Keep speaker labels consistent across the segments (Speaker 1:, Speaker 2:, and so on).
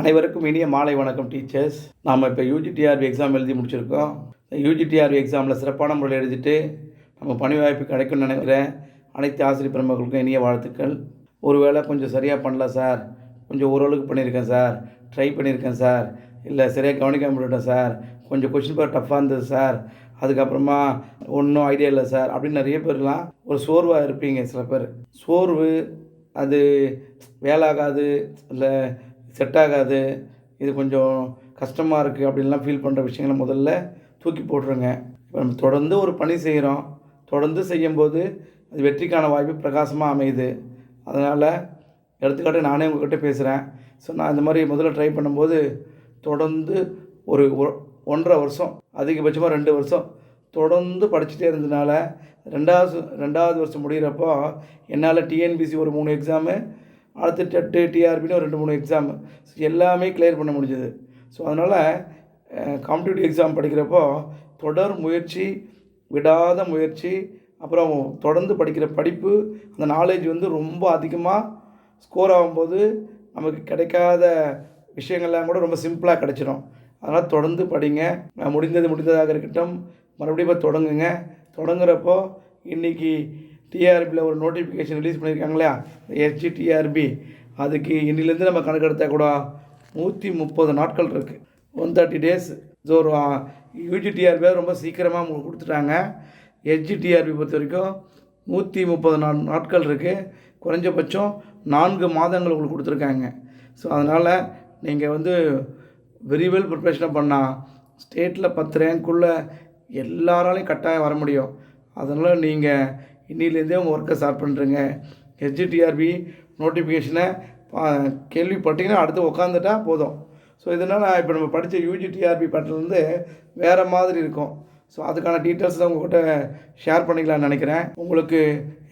Speaker 1: அனைவருக்கும் இனிய மாலை வணக்கம் டீச்சர்ஸ். நாம் இப்போ யூஜிடிஆர்பி எக்ஸாம் எழுதி முடிச்சிருக்கோம். யூஜிடிஆர்பி எக்ஸாமில் சிறப்பான முறையில் எழுதிட்டு நம்ம பணி வாய்ப்பு கிடைக்கும்னு நினைக்கிறேன். அனைத்து ஆசிரியர் பெருமக்களுக்கும் இனிய வாழ்த்துக்கள். ஒருவேளை கொஞ்சம் சரியாக பண்ணல சார், கொஞ்சம் ஓரளவுக்கு பண்ணியிருக்கேன் சார், ட்ரை பண்ணியிருக்கேன் சார், இல்லை சரியாக கவனிக்காமல் விட்டுட்டேன் சார், கொஞ்சம் கொஷின் பேப்பர் டஃப்பாக இருந்தது சார், அதுக்கப்புறமா ஒன்றும் ஐடியா இல்லை சார் அப்படின்னு நிறைய பேர்லாம் ஒரு சோர்வாக இருப்பீங்க. சில பேர் சோர்வு அது வேலாகாது, இல்லை செட் ஆகாது, இது கொஞ்சம் கஷ்டமாக இருக்குது அப்படின்லாம் ஃபீல் பண்ணுற விஷயங்களை முதல்ல தூக்கி போட்டுருங்க. இப்போ நம்ம தொடர்ந்து ஒரு பணி செய்கிறோம், தொடர்ந்து செய்யும்போது அது வெற்றிக்கான வாய்ப்பு பிரகாசமாக அமையுது. அதனால் எடுத்துக்காட்டு நானே உங்கள்கிட்ட பேசுகிறேன். ஸோ நான் இந்த மாதிரி முதல்ல ட்ரை பண்ணும்போது தொடர்ந்து ஒரு 1.5 வருஷம், அதிகபட்சமாக 2 வருஷம் தொடர்ந்து படிச்சுட்டே இருந்ததுனால ரெண்டாவது வருஷம் முடிகிறப்போ என்னால் டிஎன்பிசி ஒரு 3 எக்ஸாமு, அடுத்து டெட்டு டிஆர்பின்னு ஒரு 2-3 எக்ஸாமு எல்லாமே கிளியர் பண்ண முடிஞ்சது. ஸோ அதனால் காம்படிட்டிவ் எக்ஸாம் படிக்கிறப்போ தொடர் முயற்சி, விடாத முயற்சி, அப்புறம் தொடர்ந்து படிக்கிற படிப்பு, அந்த நாலேஜ் ரொம்ப அதிகமாக ஸ்கோர் ஆகும்போது நமக்கு கிடைக்காத விஷயங்கள்லாம் கூட ரொம்ப சிம்பிளாக கிடச்சிடும். அதனால் தொடர்ந்து படிங்க. முடிந்ததாக இருக்கட்டும், மறுபடியும் இப்போ தொடங்குங்க. தொடங்குறப்போ இன்றைக்கி டிஆர்பியில் ஒரு நோட்டிஃபிகேஷன் ரிலீஸ் பண்ணியிருக்காங்களா, எஸ்ஜிடிஆர்பி, அதுக்கு இன்னிலேருந்து நம்ம கணக்கெடுத்தால் கூட 130 நாட்கள் இருக்குது, 130 டேஸ். ஸோ யூஜிடிஆர்பியாக ரொம்ப சீக்கிரமாக கொடுத்துட்டாங்க. எஸ்ஜிடிஆர்பி பொறுத்த வரைக்கும் 130 நாட்கள் இருக்குது, குறைஞ்சபட்சம் 4 மாதங்கள் உங்களுக்கு கொடுத்துருக்காங்க. ஸோ அதனால் நீங்கள் வெரி வெல் ப்ரிப்ரேஷனை பண்ணால் ஸ்டேட்டில் 10 ரேங்க்குள்ளே எல்லாராலையும் கட்டாயம் வர முடியும். அதனால் நீங்கள் இன்னிலேருந்தே உங்கள் ஒர்க்கை ஸ்டார்ட் பண்ணுறீங்க. எஸ்ஜிடிஆர்பி நோட்டிஃபிகேஷனை கேள்விப்பட்டிங்கன்னா அடுத்து உட்காந்துட்டா போதும். ஸோ இதனால் இப்போ நம்ம படித்த யூஜிடிஆர்பி பேட்டர்லேருந்து வேறு மாதிரி இருக்கும். ஸோ அதுக்கான டீட்டெயில்ஸ் தான் உங்கள்கிட்ட ஷேர் பண்ணிக்கலாம்னு நினைக்கிறேன். உங்களுக்கு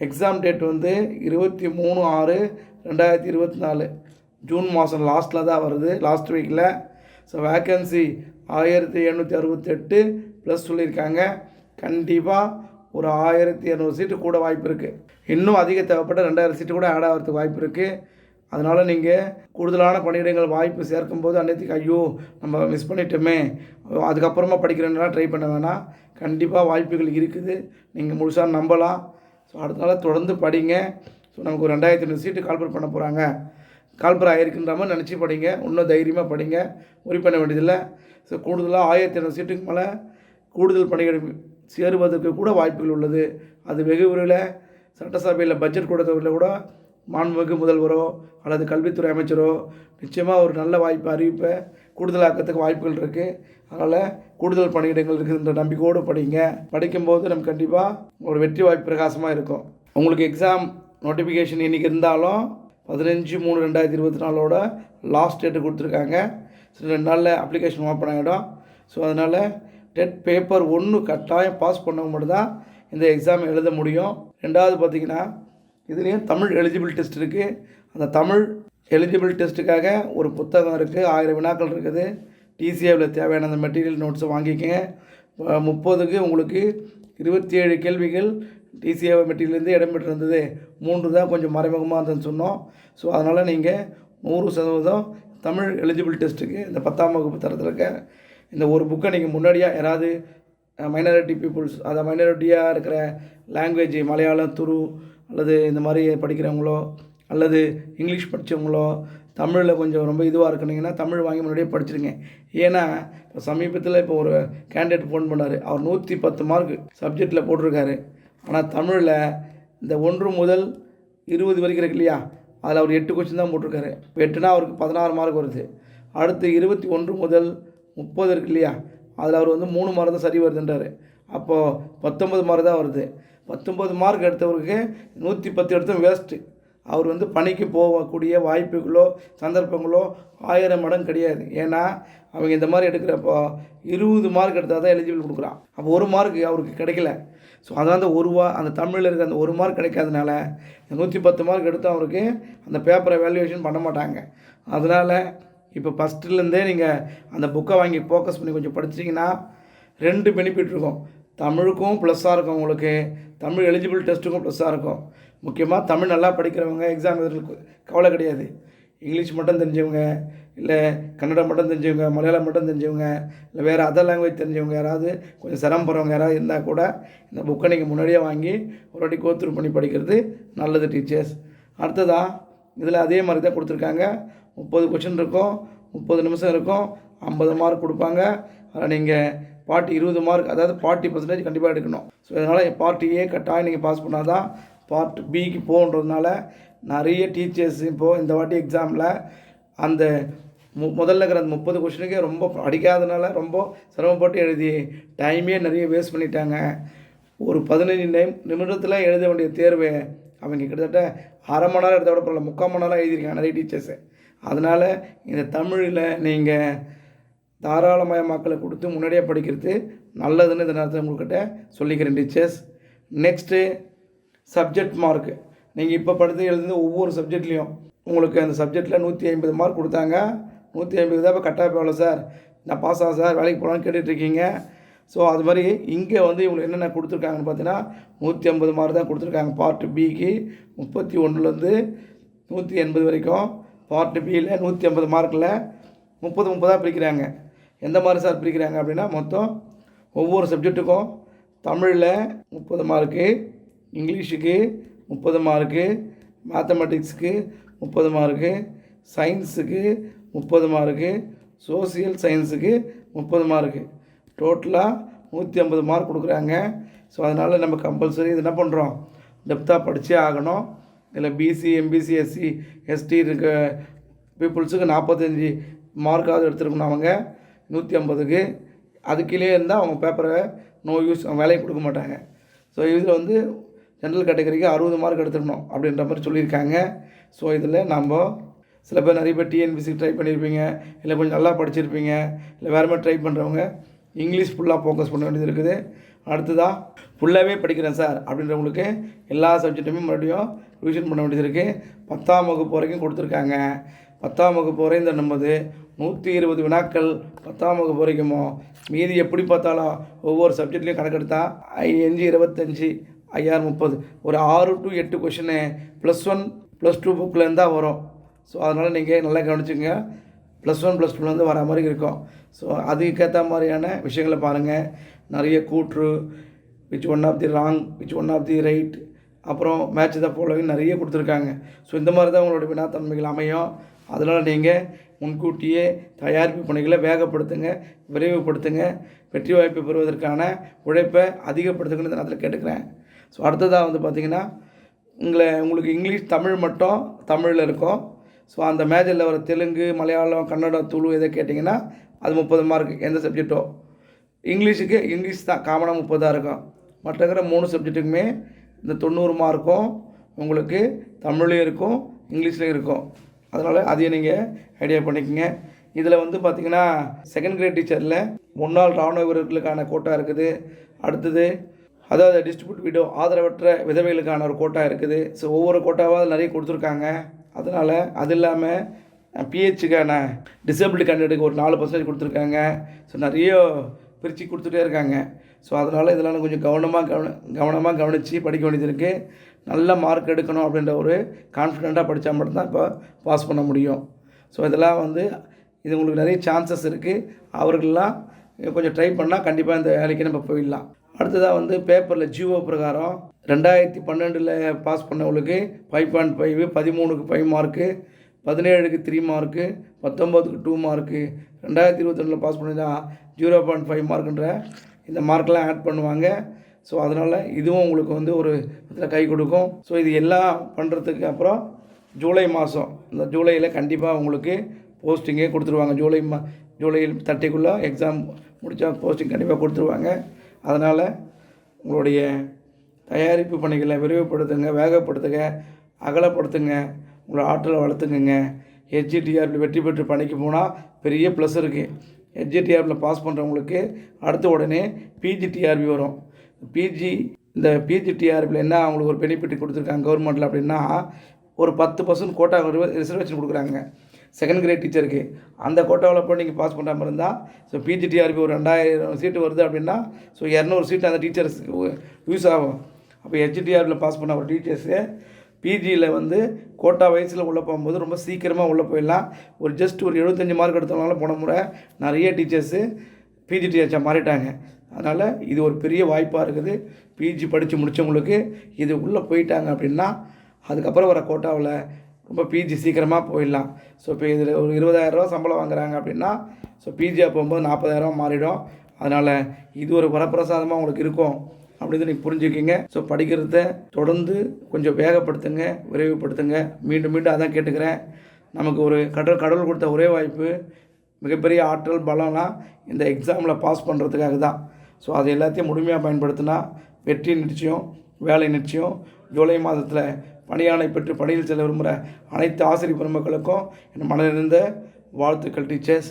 Speaker 1: எக்ஸாம் டேட் 23/6/2024 ஜூன் மாதம் லாஸ்ட்டில் தான் வருது, லாஸ்ட் வீக்கில். ஸோ வேக்கன்சி 1768 ப்ளஸ் சொல்லியிருக்காங்க. கண்டிப்பாக ஒரு 1200 சீட்டு கூட வாய்ப்பு இருக்குது. இன்னும் அதிக தேவைப்பட்ட 2000 சீட்டு கூட ஆட் ஆகிறதுக்கு வாய்ப்பு இருக்குது. அதனால் நீங்கள் கூடுதலான பணியிடங்கள் வாய்ப்பு சேர்க்கும்போது அன்னைக்கு ஐயோ நம்ம மிஸ் பண்ணிட்டோமே, அதுக்கப்புறமா படிக்கிறேன்னா ட்ரை பண்ண வேணாம். கண்டிப்பாக வாய்ப்புகள் இருக்குது, நீங்கள் முழுசாக நம்பலாம். ஸோ அடுத்த தொடர்ந்து படிங்க. ஸோ நமக்கு ஒரு 2500 சீட்டு கால்பர் பண்ண போகிறாங்க, கால்பர் ஆகிருக்குன்ற மாதிரி நினச்சி படிங்க. இன்னும் தைரியமாக படிங்க, உரி பண்ண வேண்டியதில்லை. ஸோ கூடுதலாக 1200 சீட்டுக்கு மேலே கூடுதல் பணியிடம் சேருவதற்கு கூட வாய்ப்புகள் உள்ளது. அது வெகு விரைவில் சட்டசபையில் பட்ஜெட் கூட்டத்தில் கூட மாண்புமிகு முதல்வரோ அல்லது கல்வித்துறை அமைச்சரோ நிச்சயமாக ஒரு நல்ல வாய்ப்பு அறிவிப்பை கூடுதலாக்கிறதுக்கு வாய்ப்புகள் இருக்குது. அதனால் கூடுதல் பணியிடங்கள் இருக்குதுன்ற நம்பிக்கையோடு படிங்க. படிக்கும்போது நம்ம கண்டிப்பாக ஒரு வெற்றி வாய்ப்பு பிரகாசமாக இருக்கும். உங்களுக்கு எக்ஸாம் நோட்டிஃபிகேஷன் இன்றைக்கி இருந்தாலும் 15/3/2024 லாஸ்ட் டேட்டு கொடுத்துருக்காங்க. ஸோ 2 நாளில் அப்ளிகேஷன் ஓப்பன் ஆகிடும். ஸோ அதனால் டெட் பேப்பர் 1 கட்டாயம் பாஸ் பண்ணவங்க மட்டும்தான் இந்த எக்ஸாம் எழுத முடியும். ரெண்டாவது பார்த்திங்கன்னா இதுலேயும் தமிழ் எலிஜிபிள் டெஸ்ட் இருக்குது. அந்த தமிழ் எலிஜிபிள் டெஸ்ட்டுக்காக ஒரு புத்தகம் இருக்குது, 1000 வினாக்கள் இருக்குது. டிசிஏவில் தேவையான அந்த மெட்டீரியல் நோட்ஸை வாங்கிக்கங்க. 30க்கு உங்களுக்கு 27 கேள்விகள் டிசிஏ மெட்டீரியல்லேருந்து இடம்பெற்றிருந்தது, 3 தான் கொஞ்சம் மறைமுகமாக இருந்ததுன்னு சொன்னோம். ஸோ அதனால் நீங்கள் 100% தமிழ் எலிஜிபிள் டெஸ்ட்டுக்கு இந்த 10ஆம் வகுப்பு தரத்தில் இருக்க இந்த ஒரு புக்கை நீங்கள் முன்னாடியாக யாராவது மைனாரிட்டி பீப்புள்ஸ், அதை மைனாரிட்டியாக இருக்கிற லாங்குவேஜ் மலையாளம், துரு அல்லது இந்த மாதிரி படிக்கிறவங்களோ அல்லது இங்கிலீஷ் படித்தவங்களோ தமிழில் கொஞ்சம் ரொம்ப இதுவாக இருக்குனீங்கன்னா தமிழ் வாங்கி முன்னாடியே படிச்சிருங்க. ஏன்னா இப்போ சமீபத்தில் இப்போ ஒரு கேண்டிடேட் ஃபோன் பண்ணார், அவர் 110 மார்க் சப்ஜெக்டில் போட்டிருக்காரு. ஆனால் தமிழில் இந்த 1 முதல் 20 வரைக்கும் இருக்கு இல்லையா, அதில் அவர் 8 கொஸ்டின் தான் போட்டிருக்காரு. 8னா அவருக்கு 16 மார்க் வருது. அடுத்து 21 முதல் 30 இருக்கு இல்லையா, அதில் அவர் 3 மார்க் தான் சரி வருதுன்றார். அப்போது 19 மார்க் தான் வருது. 19 மார்க் எடுத்தவருக்கு 110 எடுத்தும் வேஸ்ட்டு. அவர் பணிக்கு போகக்கூடிய வாய்ப்புகளோ சந்தர்ப்பங்களோ 1000 மடங்கு கிடையாது. ஏன்னா அவங்க இந்த மாதிரி எடுக்கிறப்போ 20 மார்க் எடுத்தால் தான் எலிஜிபிள் கொடுக்குறான். அப்போ 1 மார்க் அவருக்கு கிடைக்கல. ஸோ அதனால் அந்த தமிழில் இருக்க அந்த 1 மார்க் கிடைக்காதனால 110 மார்க் எடுத்து அவருக்கு அந்த பேப்பரை வேல்யூவேஷன் பண்ண மாட்டாங்க. அதனால் இப்போ ஃபஸ்ட்டுலேருந்தே நீங்கள் அந்த புக்கை வாங்கி ஃபோக்கஸ் பண்ணி கொஞ்சம் படிச்சிட்டிங்கன்னா 2 பெனிஃபிட் இருக்கும். தமிழுக்கும் ப்ளஸ்ஸாக இருக்கும், உங்களுக்கு தமிழ் எலிஜிபிள் டெஸ்ட்டுக்கும் ப்ளஸ்ஸாக இருக்கும். முக்கியமாக தமிழ் நல்லா படிக்கிறவங்க எக்ஸாம் எழுதுறதுக்கு கவலை கிடையாது. இங்கிலீஷ் மட்டும் தெரிஞ்சவங்க, இல்லை கன்னடம் மட்டும் தெரிஞ்சவங்க, மலையாளம் மட்டும் தெரிஞ்சவங்க, இல்லை வேறு அதர் லாங்குவேஜ் தெரிஞ்சவங்க யாராவது கொஞ்சம் சிரமப்படுறவங்க யாராவது இருந்தால் கூட இந்த புக்கை நீங்கள் முன்னாடியே வாங்கி ஒரு வாட்டி கோத்ரூ பண்ணி படிக்கிறது நல்லது டீச்சர்ஸ். அடுத்ததான் இதில் அதே மாதிரி தான் கொடுத்துருக்காங்க. 30 கொஷின் இருக்கும், 30 நிமிஷம் இருக்கும், 50 மார்க் கொடுப்பாங்க. அதில் நீங்கள் பார்ட் 20 மார்க், அதாவது 40% கண்டிப்பாக எடுக்கணும். ஸோ அதனால் பார்ட் ஏ கட்டாயம் நீங்கள் பாஸ் பண்ணால் தான் பார்ட் பிக்கு போகன்றதுனால நிறைய டீச்சர்ஸ் இப்போது இந்த வாட்டி எக்ஸாமில் அந்த முதல்ல இருக்கிற அந்த 30 கொஷினுக்கே ரொம்ப அடிக்காதனால ரொம்ப சிரமப்பட்டு எழுதி டைமே நிறைய வேஸ்ட் பண்ணிட்டாங்க. ஒரு 15 நிமிடத்தில் எழுத வேண்டிய தேர்வு அவங்க கிட்டத்தட்ட அரை மணி நேரம் எடுத்த விட பரவாயில்ல 3/4 மணி நேரம் எழுதியிருக்காங்க நிறைய டீச்சர்ஸு. அதனால் இந்த தமிழில் நீங்கள் தாராளமயமாக்கலை கொடுத்து முன்னாடியே படிக்கிறது நல்லதுன்னு இந்த நேரத்தில் உங்கள்கிட்ட சொல்லிக்கிறேன் டீச்சர்ஸ். Next subject mark. நீங்கள் இப்போ படித்து எழுதுறது ஒவ்வொரு சப்ஜெக்ட்லேயும் உங்களுக்கு அந்த சப்ஜெக்டில் 150 மார்க் கொடுத்தாங்க. 150 தான் இப்போ கட்டாக எவ்வளோ சார், நான் பாஸ் ஆகும் சார், வேலைக்கு போகலான்னு கேட்டுட்ருக்கீங்க. ஸோ அது மாதிரி இங்கே வந்து இவங்களுக்கு என்னென்ன கொடுத்துருக்காங்கன்னு பார்த்தீங்கன்னா 150 மார்க் தான் கொடுத்துருக்காங்க. பார்ட் பிக்கு 31லேருந்து 180 வரைக்கும். பார்ட் பியில் 150 மார்க்கில் 30 பிரிக்கிறாங்க. எந்த மாதிரி சார் பிரிக்கிறாங்க அப்படின்னா மொத்தம் ஒவ்வொரு சப்ஜெக்ட்டுக்கும் தமிழில் 30 மார்க்கு, இங்கிலீஷுக்கு 30 மார்க்கு, மேத்தமெட்டிக்ஸுக்கு 30 மார்க்கு, சயின்ஸுக்கு 30 மார்க்கு, சோசியல் சயின்ஸுக்கு 30 மார்க்கு, டோட்டலாக 150 மார்க் கொடுக்குறாங்க. ஸோ அதனால் நம்ம கம்பல்சரி இது என்ன பண்ணுறோம், டெப்த்தாக படித்தே ஆகணும். இதில் பிசி, எம்பிசி, எஸ்சி, எஸ்டி இருக்க பீப்புள்ஸுக்கு 45 மார்க்காவது எடுத்துருக்கணும் அவங்க 150க்கு. அது கீழே இருந்தால் அவங்க பேப்பரை நோ யூஸ், வேலையை கொடுக்க மாட்டாங்க. ஸோ இதில் வந்து ஜென்ரல் கேட்டகரிக்கு 60 மார்க் எடுத்துக்கணும் அப்படின்ற மாதிரி சொல்லியிருக்காங்க. ஸோ இதில் நம்ம சில பேர் நிறைய பேர் டிஎன்பிசி ட்ரை பண்ணியிருப்பீங்க, இல்லை கொஞ்சம் நல்லா படிச்சிருப்பீங்க, இல்லை வேறு மாதிரி ட்ரை பண்ணுறவங்க இங்கிலீஷ் ஃபுல்லாக ஃபோக்கஸ் பண்ண வேண்டியது இருக்குது. அடுத்ததாக ஃபுல்லாகவே படிக்கிறேன் சார் அப்படின்றவங்களுக்கு எல்லா சப்ஜெக்ட்டுமே மறுபடியும் ரிவிஷன் பண்ண வேண்டியது இருக்குது. 10ஆம் வகுப்பு வரைக்கும் கொடுத்துருக்காங்க. 10ஆம் வகுப்பு வரையும் தரும்போது 120 வினாக்கள் 10ஆம் வகுப்பு வரைக்குமோ. மீதி எப்படி பார்த்தாலும் ஒவ்வொரு சப்ஜெக்ட்லேயும் கணக்கெடுத்தால் 5 25 IR 30 ஒரு 6 to 8 கொஷினு +1 +2 புக்கிலேருந்து தான் வரும். ஸோ அதனால் நீங்கள் நல்லா கவனிச்சுங்க. +1 +2லேருந்து வர மாதிரி இருக்கும். ஸோ அதுக்கேற்ற மாதிரியான விஷயங்களை பாருங்கள். நிறைய கூற்று, which one of the wrong, which one of the right, அப்புறம் மேட்ச் த ஃபாலோவிங் நிறைய கொடுத்துருக்காங்க. ஸோ இந்த மாதிரி தான் உங்களோட வினாத்தன்மைகள் அமையும். அதனால் நீங்கள் முன்கூட்டியே தயாரிப்பு பணிகளை வேகப்படுத்துங்க, விரைவுபடுத்துங்க. வெற்றி வாய்ப்பை பெறுவதற்கான உழைப்பை அதிகப்படுத்துங்கன்னு இந்த நேரத்தில் கேட்டுக்கிறேன். ஸோ அடுத்ததாக வந்து பார்த்திங்கன்னா உங்களுக்கு இங்கிலீஷ், தமிழ் மட்டும் தமிழில் இருக்கும். ஸோ அந்த மேஜரில் வர தெலுங்கு, மலையாளம், கன்னடம், துளு எதை கேட்டிங்கன்னா அது 30 மார்க் எந்த சப்ஜெக்டோ. இங்கிலீஷுக்கு இங்கிலீஷ் தான் காமனாக 30 இருக்கும். மற்ற 3 சப்ஜெக்ட்டுக்குமே இந்த 90 மார்க்கும் உங்களுக்கு தமிழ்லேயும் இருக்கும், இங்கிலீஷ்லேயும் இருக்கும். அதனால் அதையும் நீங்கள் ஐடியா பண்ணிக்கோங்க. இதில் வந்து பார்த்திங்கன்னா செகண்ட் கிரேட் டீச்சரில் முன்னாள் இராணுவ வீரர்களுக்கான கோட்டா இருக்குது. அடுத்தது அதாவது டிஸ்ட்ரிபியூட் விடோ, ஆதரவற்ற விதவைகளுக்கான ஒரு கோட்டா இருக்குது. ஸோ ஒவ்வொரு கோட்டாவாக நிறைய கொடுத்துருக்காங்க. அதனால் அது இல்லாமல் பிஹெச்சுக்கான டிசேபிள்டு கேண்டிடேட்டுக்கு ஒரு 4% கொடுத்துருக்காங்க. ஸோ நிறைய பிரித்து கொடுத்துட்டே இருக்காங்க. ஸோ அதனால் இதெல்லாம் கொஞ்சம் கவனமாக கவனித்து படிக்க வேண்டியது இருக்குது. நல்ல மார்க் எடுக்கணும் அப்படின்ற ஒரு கான்ஃபிடெண்ட்டாக படித்தா மட்டும்தான் இப்போ பாஸ் பண்ண முடியும். ஸோ இதெல்லாம் வந்து இது உங்களுக்கு நிறைய சான்சஸ் இருக்குது. அவர்களெலாம் கொஞ்சம் ட்ரை பண்ணால் கண்டிப்பாக இந்த வேலைக்கு நம்ம போயிடலாம். அடுத்ததாக வந்து பேப்பரில் ஜிஓ பிரகாரம் 2012 பாஸ் பண்ணவங்களுக்கு 5.5, 13க்கு 5 மார்க்கு, 17க்கு 3 மார்க்கு, 19க்கு 2 மார்க்கு, 2022 பாஸ் பண்ணிதான் 0.5 மார்க்குன்ற இந்த மார்க்கெலாம் ஆட் பண்ணுவாங்க. ஸோ அதனால் இதுவும் உங்களுக்கு வந்து ஒரு இதில் கை கொடுக்கும். ஸோ இது எல்லாம் பண்ணுறதுக்கு அப்புறம் ஜூலை மாதம், இந்த ஜூலையில் கண்டிப்பாக உங்களுக்கு போஸ்டிங்கே கொடுத்துருவாங்க. ஜூலை 30க்குள்ளே எக்ஸாம் முடித்தா போஸ்டிங் கண்டிப்பாக கொடுத்துருவாங்க. அதனால் உங்களுடைய தயாரிப்பு பணிகளை விரிவுபடுத்துங்க, வேகப்படுத்துங்க, அகலப்படுத்துங்க, உங்களோட ஆற்றலை வளர்த்துக்குங்க. HGTRB வெற்றி பெற்று பணிக்கு போனால் பெரிய ப்ளஸ் இருக்குது. HGTRBயில் பாஸ் பண்ணுறவங்களுக்கு அடுத்த உடனே PGTRB வரும். இந்த PGTRBயில் என்ன அவங்களுக்கு ஒரு பெனிஃபிட் கொடுத்துருக்காங்க கவர்மெண்ட்டில் அப்படின்னா, ஒரு 10% கோட்டா ரிசர்வேஷன் கொடுக்குறாங்க செகண்ட் கிரேட் டீச்சருக்கு. அந்த கோட்டாவில் போய் நீங்கள் பாஸ் பண்ணுற மாதிரி இருந்தால், ஸோ PGTRB ஒரு 2000 சீட்டு வருது அப்படின்னா, ஸோ 200 சீட்டு அந்த டீச்சர்ஸுக்கு யூஸ் ஆகும். அப்போ HGTRBயில் பாஸ் பண்ண ஒரு டீச்சர்ஸு பிஜியில் வந்து கோட்டா வயசில் உள்ளே போகும்போது ரொம்ப சீக்கிரமாக உள்ளே போயிடலாம். ஒரு ஜஸ்ட் ஒரு 75 மார்க் எடுத்தவங்களால போன முறை நிறைய டீச்சர்ஸு பிஜி டீச்சர்ஸாக மாறிட்டாங்க. அதனால் இது ஒரு பெரிய வாய்ப்பாக இருக்குது. பிஜி படித்து முடித்தவங்களுக்கு இது உள்ளே போயிட்டாங்க அப்படின்னா அதுக்கப்புறம் வர கோட்டாவில் ரொம்ப பிஜி சீக்கிரமாக போயிடலாம். ஸோ இப்போ இதில் ஒரு 20,000 சம்பளம் வாங்குறாங்க அப்படின்னா ஸோ பிஜியாக போகும்போது 40,000 மாறிடும். அதனால் இது ஒரு வரப்பிரசாதமாக உங்களுக்கு இருக்கும் அப்படின்னு நீங்கள் புரிஞ்சுக்கிங்க. ஸோ படிக்கிறத தொடர்ந்து கொஞ்சம் வேகப்படுத்துங்க, விரைவுபடுத்துங்க. மீண்டும் மீண்டும் அதான் கேட்டுக்கிறேன். நமக்கு ஒரு கடவுள் கொடுத்த ஒரே வாய்ப்பு மிகப்பெரிய ஆற்றல் பலம்லாம் இந்த எக்ஸாமில் பாஸ் பண்ணுறதுக்காக தான். ஸோ அது எல்லாத்தையும் முழுமையாக பயன்படுத்தினா வெற்றி நிச்சயம், வேலை நிச்சயம். ஜூலை மாதத்தில் பணியாணை பெற்று பணியில் செல்ல விரும்புகிற அனைத்து ஆசிரியர் பெருமக்களுக்கும் என் மனதிலிருந்த வாழ்த்துக்கள் டீச்சர்ஸ்.